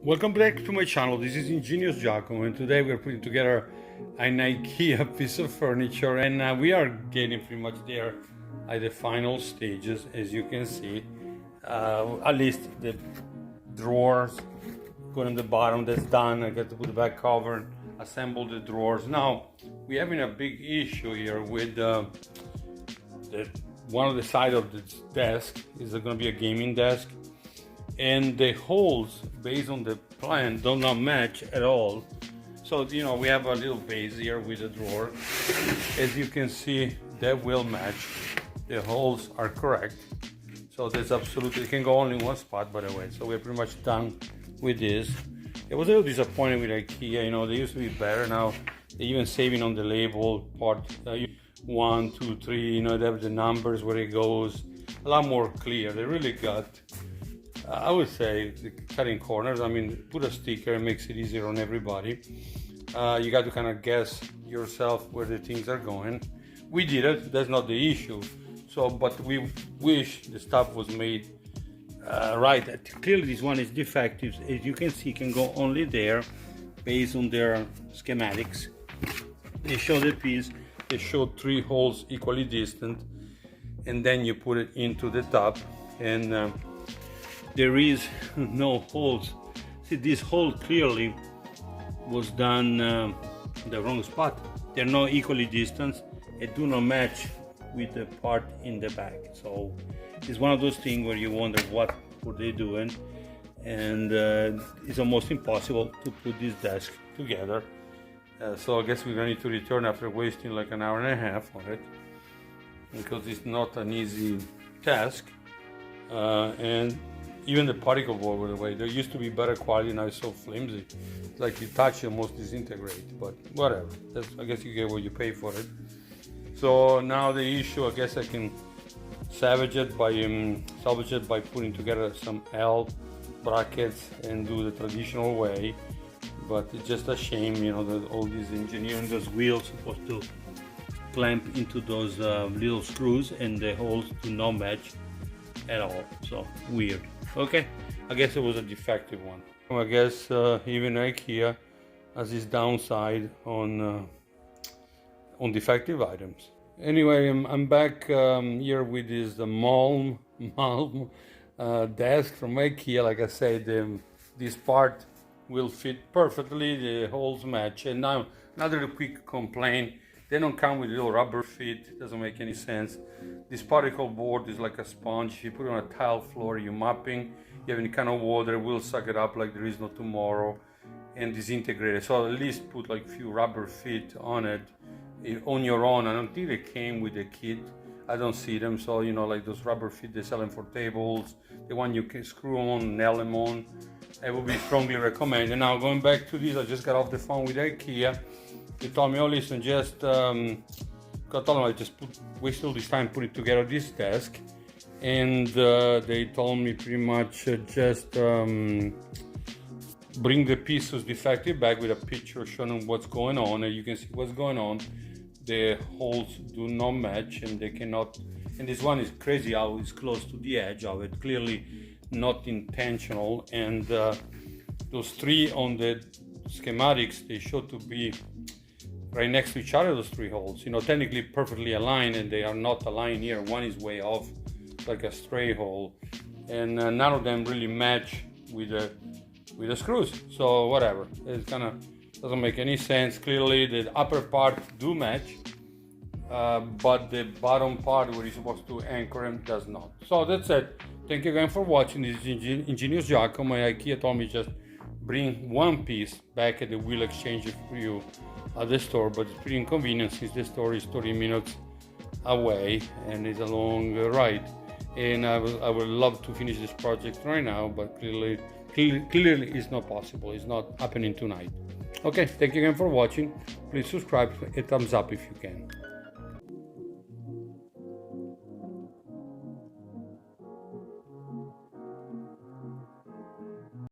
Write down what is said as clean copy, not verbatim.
Welcome back to my channel. This is Ingenious Giacomo, and today we're putting together an IKEA piece of furniture, and we are getting pretty much there at the final stages. As you can see, at least the drawers going on the bottom, that's done. I got to put the back cover and assemble the drawers. Now we're having a big issue here with one of the side of the desk is going to be a gaming desk, and the holes based on the plan do not match at all. So we have a little base here with a drawer. As you can see, that will match. The holes are correct, so there's absolutely, it can go only in one spot, by the way. So we're pretty much done with this. It was a little disappointing with IKEA. They used to be better. Now they're even saving on the label part 1, 2, 3. They have the numbers where it goes, a lot more clear. They really got, I would say, the cutting corners. I mean, put a sticker, it makes it easier on everybody. You got to kind of guess yourself where the things are going. We did it, that's not the issue. So, but we wish the stuff was made right. Clearly this one is defective. As you can see, it can go only there based on their schematics. They show the piece, they show 3 holes equally distant, and then you put it into the top, and there is no holes. See, this hole clearly was done in the wrong spot. They're not equally distant. They do not match with the part in the back. So it's one of those things where you wonder what were they doing, and it's almost impossible to put this desk together. So I guess we're gonna need to return after wasting like an hour and a half on it, because it's not an easy task. And even the particle board, by the way, there used to be better quality, now it's so flimsy. It's like you touch it, almost disintegrate, but whatever. I guess you get what you pay for it. So now the issue, I guess I can salvage it by putting together some L brackets and do the traditional way. But it's just a shame, that all these engineering, those wheels supposed to clamp into those little screws, and the holes do not match at all. So weird. Okay, I guess it was a defective one. I guess even IKEA has its downside on defective items. Anyway, I'm back here with this Malm desk from IKEA. Like I said, this part will fit perfectly, the holes match. And now another quick complaint, they don't come with a little rubber feet. Doesn't make any sense. This particle board is like a sponge. If you put it on a tile floor, you're mopping, you have any kind of water, it will suck it up like there is no tomorrow and disintegrate it. So at least put like a few rubber feet on it on your own. I don't think they came with a kit. I don't see them. So like those rubber feet, they sell them for tables, the one you can screw on, nail them on. I would be strongly recommended. Now going back to this, I just got off the phone with IKEA. They told me, oh listen, just waste all this time putting together this desk, and they told me pretty much just bring the pieces defective back with a picture showing what's going on, and you can see what's going on. The holes do not match, and they cannot, and this one is crazy how it's close to the edge of it, clearly not intentional. And those 3 on the schematics, they show to be right next to each other, those 3 holes, technically perfectly aligned, and they are not aligned here. One is way off, like a stray hole, and none of them really match with the screws. So whatever, it kind of doesn't make any sense. Clearly the upper part do match, but the bottom part where you're supposed to anchor them does not. So that's it. Thank you again for watching. This is Ingenious Giacomo. IKEA told me just bring one piece back and they will exchange it for you at the store, but it's pretty inconvenient since the store is 30 minutes away and it's a long ride. And I would love to finish this project right now, but clearly it's not possible. It's not happening tonight. Okay, thank you again for watching. Please subscribe, a thumbs up if you can.